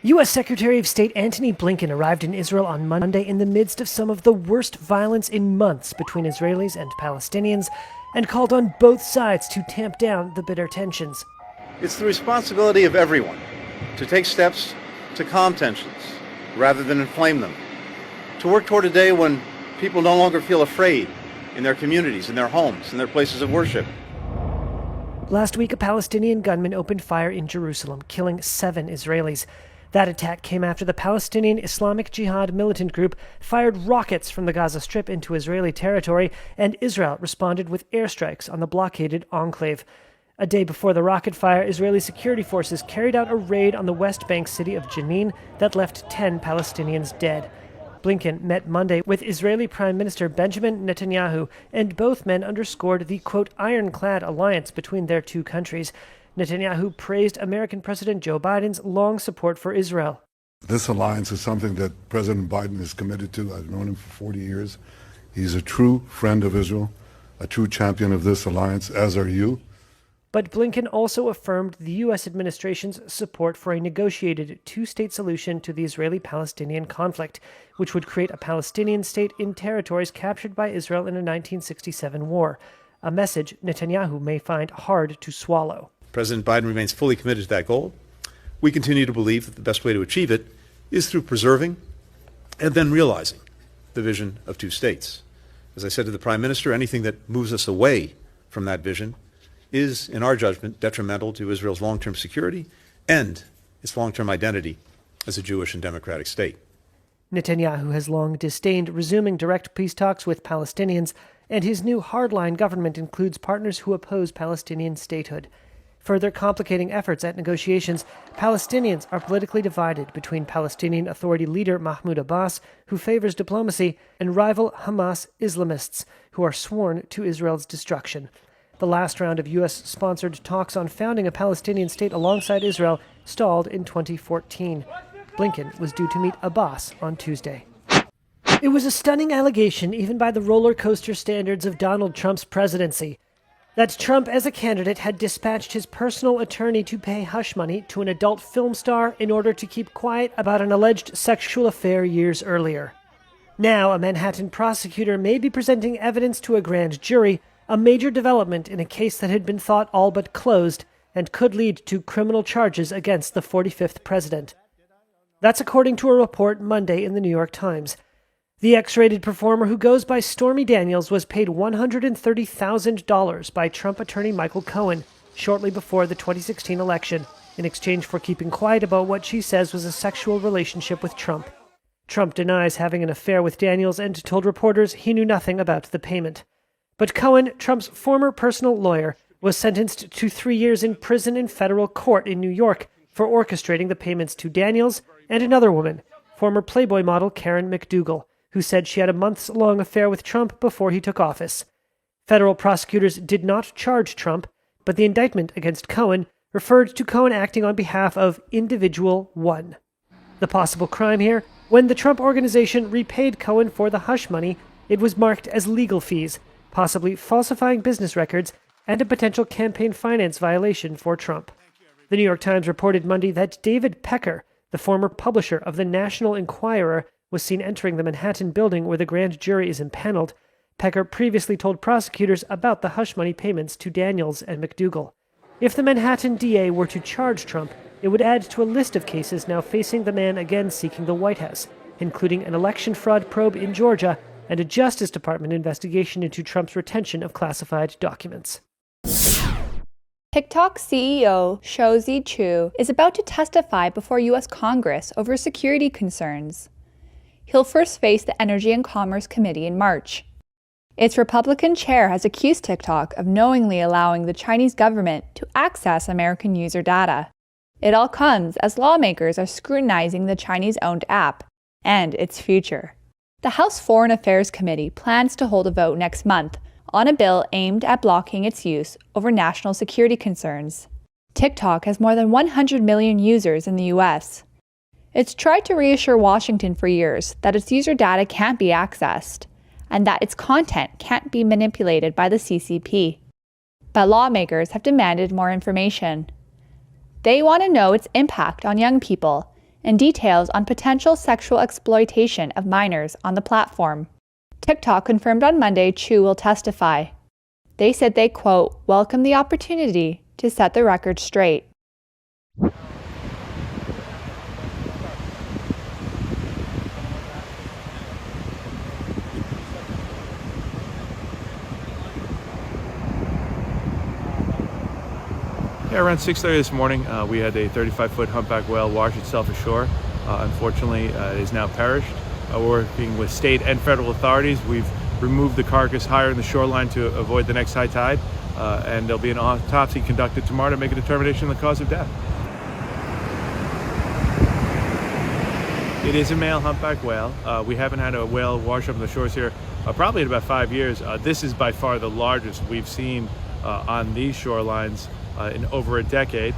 U.S. Secretary of State Antony Blinken arrived in Israel on Monday in the midst of some of the worst violence in months between Israelis and Palestinians, and called on both sides to tamp down the bitter tensions. It's the responsibility of everyone to take steps to calm tensions rather than inflame them, to work toward a day when people no longer feel afraid in their communities, in their homes, in their places of worship. Last week, a Palestinian gunman opened fire in Jerusalem, killing 7 Israelis. That attack came after the Palestinian Islamic Jihad militant group fired rockets from the Gaza Strip into Israeli territory, and Israel responded with airstrikes on the blockaded enclave. A day before the rocket fire, Israeli security forces carried out a raid on the West Bank city of Jenin that left 10 Palestinians dead. Blinken met Monday with Israeli Prime Minister Benjamin Netanyahu, and both men underscored the, quote, ironclad alliance between their two countries. Netanyahu praised American President Joe Biden's long support for Israel. This alliance is something that President Biden is committed to. I've known him for 40 years. He's a true friend of Israel, a true champion of this alliance, as are you. But Blinken also affirmed the U.S. administration's support for a negotiated two-state solution to the Israeli-Palestinian conflict, which would create a Palestinian state in territories captured by Israel in a 1967 war, a message Netanyahu may find hard to swallow. President Biden remains fully committed to that goal. We continue to believe that the best way to achieve it is through preserving and then realizing the vision of two states. As I said to the Prime Minister, anything that moves us away from that vision is, in our judgment, detrimental to Israel's long-term security and its long-term identity as a Jewish and democratic state. Netanyahu has long disdained resuming direct peace talks with Palestinians, and his new hardline government includes partners who oppose Palestinian statehood. Further complicating efforts at negotiations, Palestinians are politically divided between Palestinian Authority leader Mahmoud Abbas, who favors diplomacy, and rival Hamas Islamists, who are sworn to Israel's destruction. The last round of U.S.-sponsored talks on founding a Palestinian state alongside Israel stalled in 2014. Blinken was due to meet Abbas on Tuesday. It was a stunning allegation, even by the roller coaster standards of Donald Trump's presidency, that Trump as a candidate had dispatched his personal attorney to pay hush money to an adult film star in order to keep quiet about an alleged sexual affair years earlier. Now, a Manhattan prosecutor may be presenting evidence to a grand jury, a major development in a case that had been thought all but closed and could lead to criminal charges against the 45th president. That's according to a report Monday in the New York Times. The X-rated performer, who goes by Stormy Daniels, was paid $130,000 by Trump attorney Michael Cohen shortly before the 2016 election in exchange for keeping quiet about what she says was a sexual relationship with Trump. Trump denies having an affair with Daniels and told reporters he knew nothing about the payment. But Cohen, Trump's former personal lawyer, was sentenced to 3 years in prison in federal court in New York for orchestrating the payments to Daniels and another woman, former Playboy model Karen McDougal, who said she had a months-long affair with Trump before he took office. Federal prosecutors did not charge Trump, but the indictment against Cohen referred to Cohen acting on behalf of Individual 1. The possible crime here: when the Trump organization repaid Cohen for the hush money, it was marked as legal fees, possibly falsifying business records and a potential campaign finance violation for Trump. The New York Times reported Monday that David Pecker, the former publisher of the National Enquirer, was seen entering the Manhattan building where the grand jury is impaneled. Pecker previously told prosecutors about the hush money payments to Daniels and McDougal. If the Manhattan DA were to charge Trump, it would add to a list of cases now facing the man again seeking the White House, including an election fraud probe in Georgia and a Justice Department investigation into Trump's retention of classified documents. TikTok CEO Shou Chu is about to testify before U.S. Congress over security concerns. He'll first face the Energy and Commerce Committee in March. Its Republican chair has accused TikTok of knowingly allowing the Chinese government to access American user data. It all comes as lawmakers are scrutinizing the Chinese-owned app and its future. The House Foreign Affairs Committee plans to hold a vote next month on a bill aimed at blocking its use over national security concerns. TikTok has more than 100 million users in the U.S. It's tried to reassure Washington for years that its user data can't be accessed and that its content can't be manipulated by the CCP. but lawmakers have demanded more information. They want to know its impact on young people and details on potential sexual exploitation of minors on the platform. TikTok confirmed on Monday Chu will testify. They said they, quote, welcome the opportunity to set the record straight. Yeah, around 6:30 this morning, we had a 35-foot humpback whale wash itself ashore. Unfortunately, it has now perished. We're working with state and federal authorities. We've removed the carcass higher in the shoreline to avoid the next high tide, and there'll be an autopsy conducted tomorrow to make a determination of the cause of death. It is a male humpback whale. We haven't had a whale wash up on the shores here probably in about 5 years. This is by far the largest we've seen on these shorelines in over a decade.